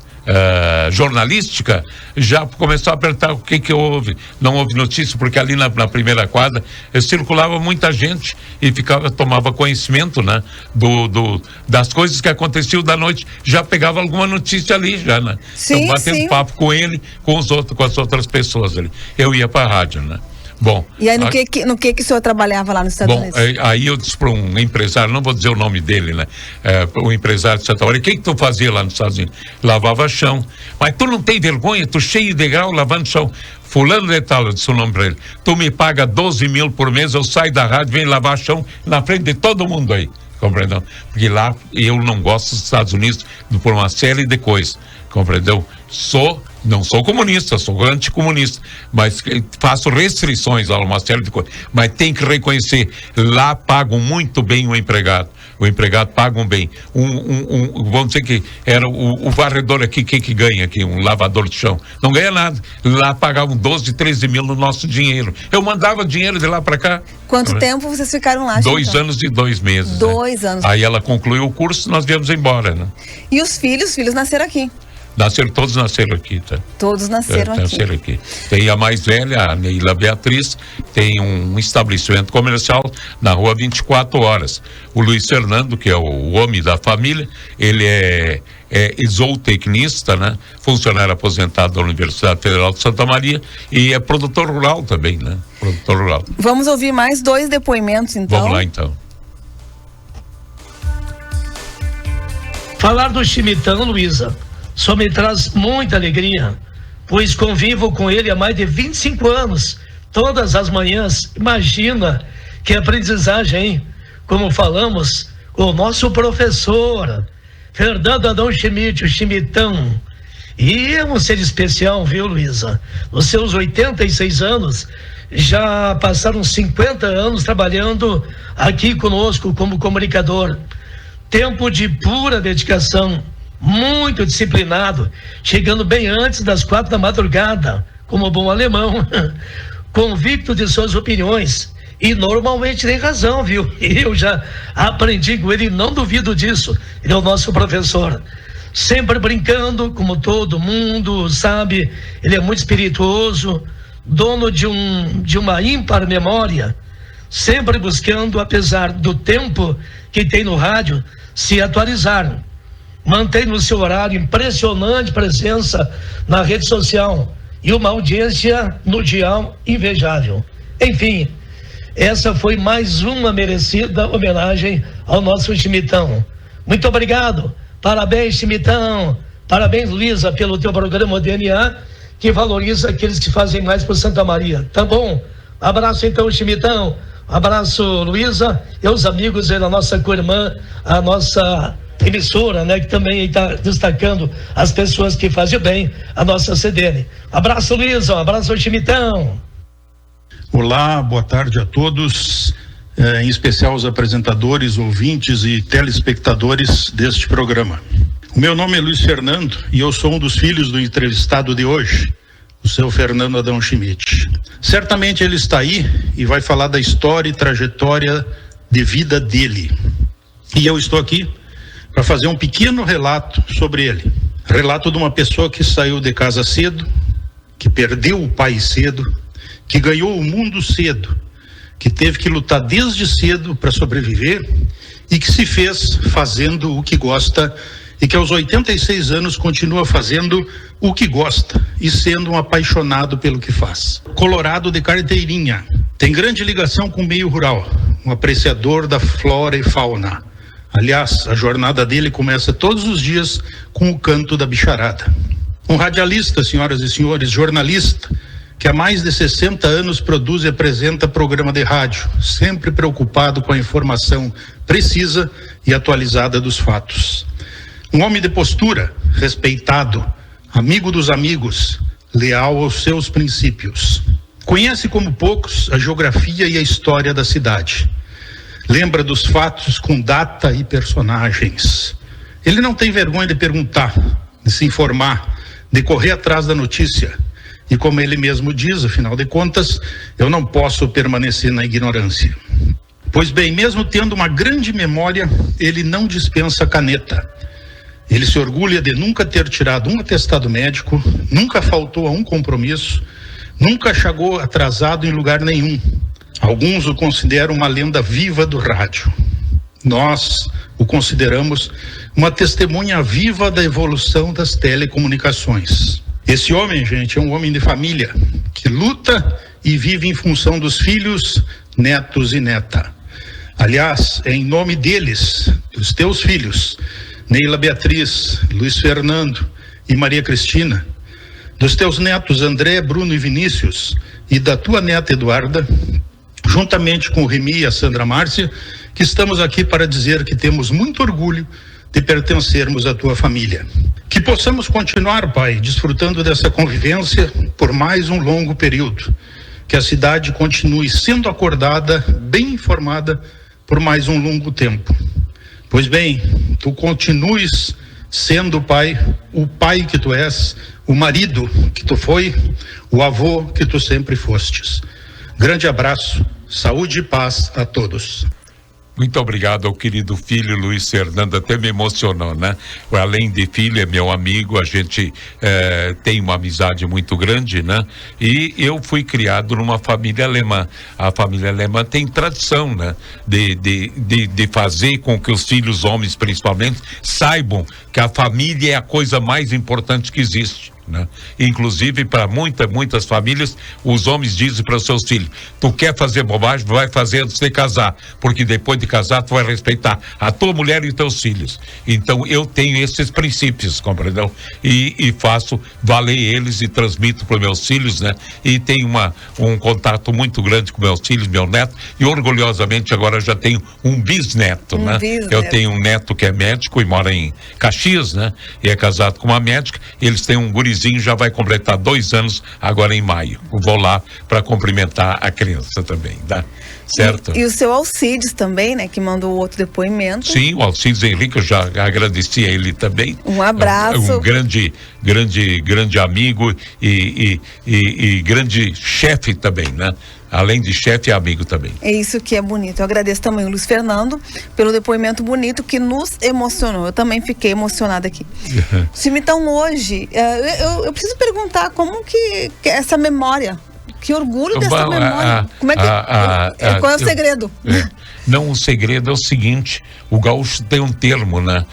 jornalística, já começou a apertar o que houve. Não houve notícia, porque ali na primeira quadra circulava muita gente e tomava conhecimento, né? Das coisas que aconteciam da noite, já pegava alguma notícia ali, já, né? Sim, então, batendo papo com ele, com as outras pessoas ali. Eu ia para a rádio, né? Bom. E aí no que o senhor trabalhava lá nos Estados Unidos? Aí eu disse para um empresário, não vou dizer o nome dele, né? O empresário de Santa Maria, o que tu fazia lá nos Estados Unidos? Lavava chão. Mas tu não tem vergonha? Tu cheio de grau lavando chão. Fulano de tal, eu disse o nome para ele. Tu me paga 12 mil por mês, eu saio da rádio, venho lavar chão na frente de todo mundo aí. Compreendeu? Porque lá eu não gosto dos Estados Unidos por uma série de coisas. Compreendeu? Não sou comunista, sou anticomunista, mas faço restrições a uma série de coisas. Mas tem que reconhecer, lá pagam muito bem o empregado pagam bem. Vamos dizer que era o varredor aqui, que ganha aqui, um lavador de chão. Não ganha nada. Lá pagavam 12, 13 mil no nosso dinheiro. Eu mandava dinheiro de lá para cá. Quanto tempo vocês ficaram lá? 2 anos e 2 meses. 2 anos. Aí ela concluiu o curso, nós viemos embora, né? E os filhos nasceram aqui? Todos nasceram aqui, tá? Todos nasceram aqui. Tem a mais velha, a Neila Beatriz, tem um estabelecimento comercial na rua 24 horas. O Luiz Fernando, que é o homem da família, ele é zootecnista, né? Funcionário aposentado da Universidade Federal de Santa Maria e é produtor rural também, né? Produtor rural. Vamos ouvir mais 2 depoimentos, então. Vamos lá, então. Falar do Chimitão, Luísa, só me traz muita alegria, pois convivo com ele há mais de 25 anos, todas as manhãs. Imagina que aprendizagem, hein? Como falamos com o nosso professor, Fernando Adão Schmidt, o Chimitão. E é um ser especial, viu, Luísa? Nos seus 86 anos, já passaram 50 anos trabalhando aqui conosco como comunicador. Tempo de pura dedicação. Muito disciplinado, chegando bem antes das 4 da madrugada, como bom alemão, convicto de suas opiniões, e normalmente tem razão, viu? Eu já aprendi com ele, não duvido disso. Ele é o nosso professor, sempre brincando, como todo mundo sabe. Ele é muito espirituoso, dono de uma ímpar memória, sempre buscando, apesar do tempo que tem no rádio, se atualizar. Mantém no seu horário impressionante presença na rede social e uma audiência no dial invejável. Enfim, essa foi mais uma merecida homenagem ao nosso Chimitão. Muito obrigado. Parabéns, Chimitão. Parabéns, Luísa, pelo teu programa DNA, que valoriza aqueles que fazem mais por Santa Maria. Tá bom? Abraço então, Chimitão. Abraço, Luísa, e os amigos da nossa co-irmã, a nossa emissora, né, que também está destacando as pessoas que fazem bem a nossa CDN. Abraço, Luísa, abraço, Chimitão. Olá, boa tarde a todos, em especial os apresentadores, ouvintes e telespectadores deste programa. O meu nome é Luiz Fernando e eu sou um dos filhos do entrevistado de hoje, o seu Fernando Adão Schmidt. Certamente ele está aí e vai falar da história e trajetória de vida dele. E eu estou aqui para fazer um pequeno relato sobre ele. Relato de uma pessoa que saiu de casa cedo, que perdeu o pai cedo, que ganhou o mundo cedo, que teve que lutar desde cedo para sobreviver e que se fez fazendo o que gosta e que aos 86 anos continua fazendo o que gosta e sendo um apaixonado pelo que faz. Colorado de carteirinha, tem grande ligação com o meio rural, um apreciador da flora e fauna. Aliás, a jornada dele começa todos os dias com o canto da bicharada. Um radialista, senhoras e senhores, jornalista, que há mais de 60 anos produz e apresenta programa de rádio, sempre preocupado com a informação precisa e atualizada dos fatos. Um homem de postura, respeitado, amigo dos amigos, leal aos seus princípios. Conhece como poucos a geografia e a história da cidade. Lembra dos fatos com data e personagens. Ele não tem vergonha de perguntar, de se informar, de correr atrás da notícia. E como ele mesmo diz, afinal de contas, eu não posso permanecer na ignorância. Pois bem, mesmo tendo uma grande memória, ele não dispensa caneta. Ele se orgulha de nunca ter tirado um atestado médico, nunca faltou a um compromisso, nunca chegou atrasado em lugar nenhum. Alguns o consideram uma lenda viva do rádio. Nós o consideramos uma testemunha viva da evolução das telecomunicações. Esse homem, gente, é um homem de família, que luta e vive em função dos filhos, netos e neta. Aliás, é em nome deles, dos teus filhos, Neila Beatriz, Luiz Fernando e Maria Cristina, dos teus netos André, Bruno e Vinícius, e da tua neta Eduarda, juntamente com o Remy e a Sandra Márcia, que estamos aqui para dizer que temos muito orgulho de pertencermos à tua família. Que possamos continuar, Pai, desfrutando dessa convivência por mais um longo período. Que a cidade continue sendo acordada, bem informada, por mais um longo tempo. Pois bem, tu continues sendo, Pai, o pai que tu és, o marido que tu foi, o avô que tu sempre fostes. Grande abraço, saúde e paz a todos. Muito obrigado ao querido filho Luiz Fernando, até me emocionou, né? Além de filho, é meu amigo, a gente tem uma amizade muito grande, né? E eu fui criado numa família alemã. A família alemã tem tradição, né? De fazer com que os filhos homens, principalmente, saibam que a família é a coisa mais importante que existe. Né? Inclusive, para muitas famílias, os homens dizem para os seus filhos: tu quer fazer bobagem, vai fazer antes de casar, porque depois de casar tu vai respeitar a tua mulher e teus filhos. Então eu tenho esses princípios, compreendeu? E faço valer eles e transmito para meus filhos, né? E tenho um contato muito grande com meus filhos, meu neto, e orgulhosamente agora já tenho um bisneto, né? Eu tenho um neto que é médico e mora em Caxias, né? E é casado com uma médica. Eles têm um gurizinho, já vai completar 2 anos agora em maio. Eu vou lá para cumprimentar a criança também, tá? Certo? E o seu Alcides também, né? Que mandou outro depoimento. Sim, o Alcides Henrique, eu já agradeci a ele também. Um abraço. Um grande amigo e grande chefe também, né? Além de chefe, é amigo também. É isso que é bonito. Eu agradeço também o Luiz Fernando pelo depoimento bonito que nos emocionou. Eu também fiquei emocionada aqui. Então hoje, eu preciso perguntar como que essa memória, que orgulho dessa memória. Como é que, qual é o segredo? Não, o segredo é o seguinte: o gaúcho tem um termo, né?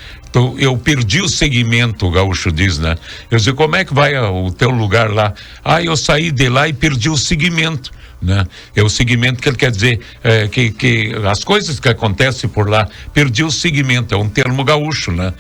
Eu perdi o segmento, o gaúcho diz, né? Eu digo, como é que vai o teu lugar lá? Eu saí de lá e perdi o segmento. Né? É o segmento que ele quer dizer, que as coisas que acontecem por lá, perdi o segmento, é um termo gaúcho, né?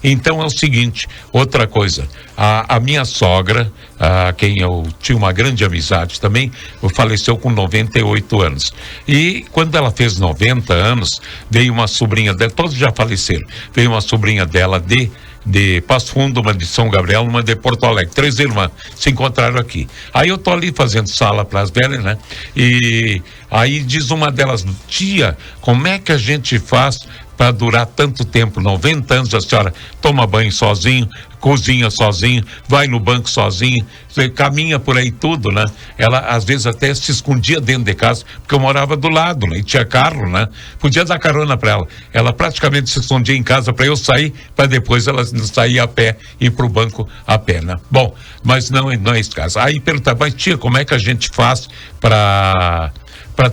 Então é o seguinte, outra coisa, a minha sogra, a quem eu tinha uma grande amizade também, faleceu com 98 anos. E quando ela fez 90 anos, veio uma sobrinha dela, todos já faleceram, veio uma sobrinha dela de de Passo Fundo, uma de São Gabriel, uma de Porto Alegre. 3 irmãs se encontraram aqui. Aí eu tô ali fazendo sala para as velhas, né? E aí diz uma delas: tia, como é que a gente faz para durar tanto tempo? 90 anos a senhora toma banho sozinho, cozinha sozinho, vai no banco sozinho, caminha por aí tudo, né? Ela às vezes até se escondia dentro de casa, porque eu morava do lado, né? E tinha carro, né? Podia dar carona para ela. Ela praticamente se escondia em casa para eu sair, para depois ela sair a pé e ir pro banco a pé, né? Bom, mas não é esse caso. Aí perguntava: mas tia, como é que a gente faz para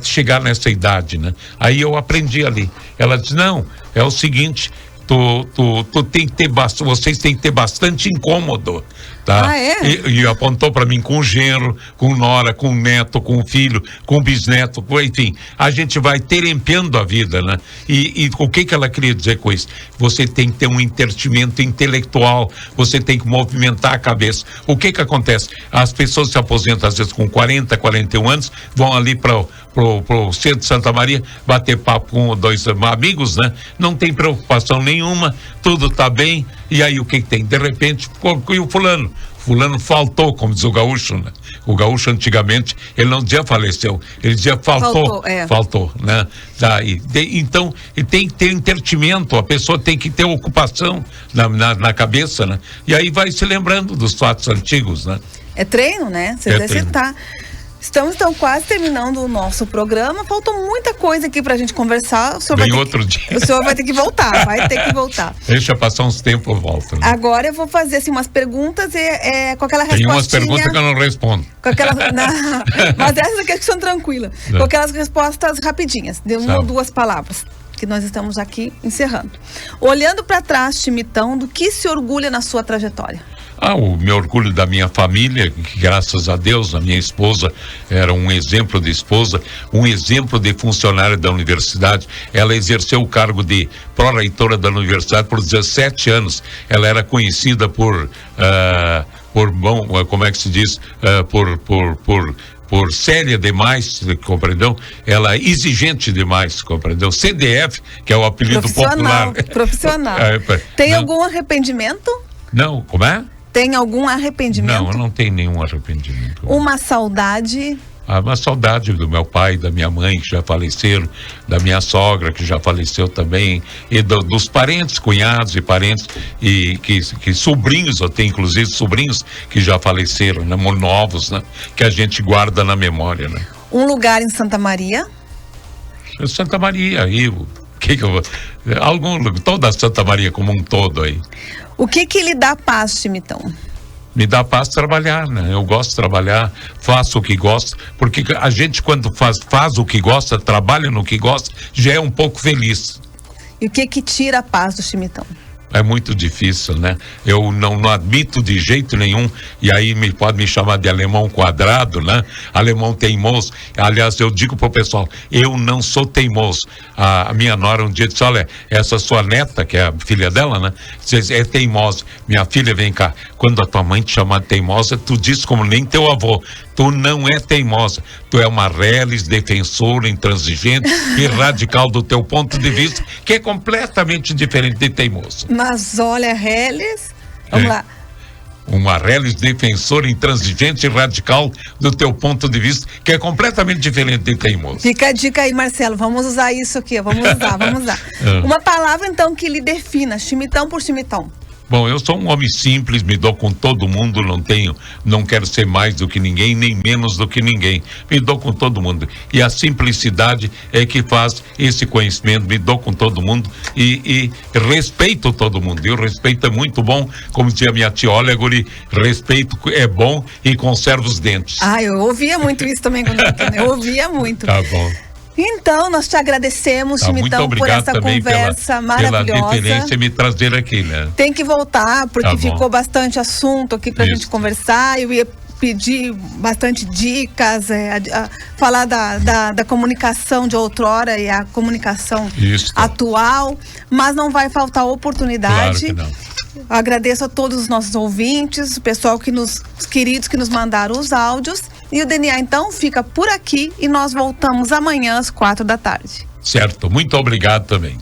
chegar nessa idade, né? Aí eu aprendi ali. Ela disse: não, é o seguinte, tu tem que ter vocês têm que ter bastante incômodo, tá? Ah, é? E apontou para mim com o genro, com nora, com o neto, com o filho, com o bisneto, enfim, a gente vai terempeando a vida, né? E o que ela queria dizer com isso? Você tem que ter um entretenimento intelectual, você tem que movimentar a cabeça. O que acontece? As pessoas se aposentam às vezes com 40, 41 anos, vão ali pro centro de Santa Maria bater papo com 2 amigos, né? Não tem preocupação nenhuma, tudo tá bem. E aí o que tem? De repente, e o fulano faltou, como diz o gaúcho, né? O gaúcho antigamente, ele não dizia faleceu, ele dizia faltou, né? Então, tem que ter entretenimento, a pessoa tem que ter ocupação na cabeça, né? E aí vai se lembrando dos fatos antigos, né? É treino, né? Se exercitar. Estamos, então, quase terminando o nosso programa. Faltou muita coisa aqui pra gente conversar. Outro dia. O senhor vai ter que voltar, Deixa passar uns tempos, eu volto. Né? Agora eu vou fazer, assim, umas perguntas com aquela respostinha... Tem umas perguntas que eu não respondo. Mas essas aqui são tranquilas. Com aquelas respostas rapidinhas, de 1 ou 2 palavras, que nós estamos aqui encerrando. Olhando pra trás, Chimitão, do que se orgulha na sua trajetória? O meu orgulho da minha família, que graças a Deus, a minha esposa era um exemplo de esposa, um exemplo de funcionária da universidade. Ela exerceu o cargo de pró-reitora da universidade por 17 anos. Ela era conhecida por como é que se diz? Por séria demais, compreendeu? Ela é exigente demais, compreendeu? CDF, que é o apelido popular. Profissional. Tem algum arrependimento? Não, como é? Tem algum arrependimento? Não, eu não tenho nenhum arrependimento. Uma saudade? Uma saudade do meu pai, da minha mãe, que já faleceram, da minha sogra, que já faleceu também, e dos parentes, cunhados e parentes, e que sobrinhos, eu tenho inclusive sobrinhos que já faleceram, né, novos, né, que a gente guarda na memória, né. Um lugar em Santa Maria? Santa Maria, aí, toda Santa Maria como um todo aí. O que lhe dá paz, Chimitão? Me dá paz trabalhar, né? Eu gosto de trabalhar, faço o que gosto, porque a gente quando faz o que gosta, trabalha no que gosta, já é um pouco feliz. E o que tira a paz do Chimitão? É muito difícil, né? Eu não admito de jeito nenhum, e aí pode me chamar de alemão quadrado, né? Alemão teimoso. Aliás, eu digo pro pessoal, eu não sou teimoso. A minha nora um dia disse: olha, essa sua neta, que é a filha dela, né? É teimosa. Minha filha, vem cá, quando a tua mãe te chamar de teimosa, tu diz como nem teu avô. Tu não é teimosa, tu é uma reles, defensora, intransigente e radical do teu ponto de vista, que é completamente diferente de teimoso. Mas olha, reles, vamos lá. Uma reles, defensora, intransigente e radical do teu ponto de vista, que é completamente diferente de teimoso. Fica a dica aí, Marcelo, vamos usar isso aqui, vamos usar. Uma palavra, então, que lhe defina, Chimitão por Chimitão. Bom, eu sou um homem simples, me dou com todo mundo, não quero ser mais do que ninguém, nem menos do que ninguém. Me dou com todo mundo. E a simplicidade é que faz esse conhecimento, me dou com todo mundo e respeito todo mundo. E o respeito é muito bom, como dizia minha tia, olha, guri, respeito é bom e conserva os dentes. Eu ouvia muito isso também quando eu ouvia muito. Tá bom. Então, nós te agradecemos, Chimitão, por essa conversa maravilhosa. Pela deferência me trazer aqui, né? Tem que voltar, porque ficou bastante assunto aqui pra gente conversar. Eu ia pedir bastante dicas, falar da comunicação de outrora e a comunicação atual, mas não vai faltar oportunidade. Claro que não. Agradeço a todos os nossos ouvintes, o pessoal os queridos que nos mandaram os áudios. E o DNA, então, fica por aqui e nós voltamos amanhã às 4 da tarde. Certo, muito obrigado também.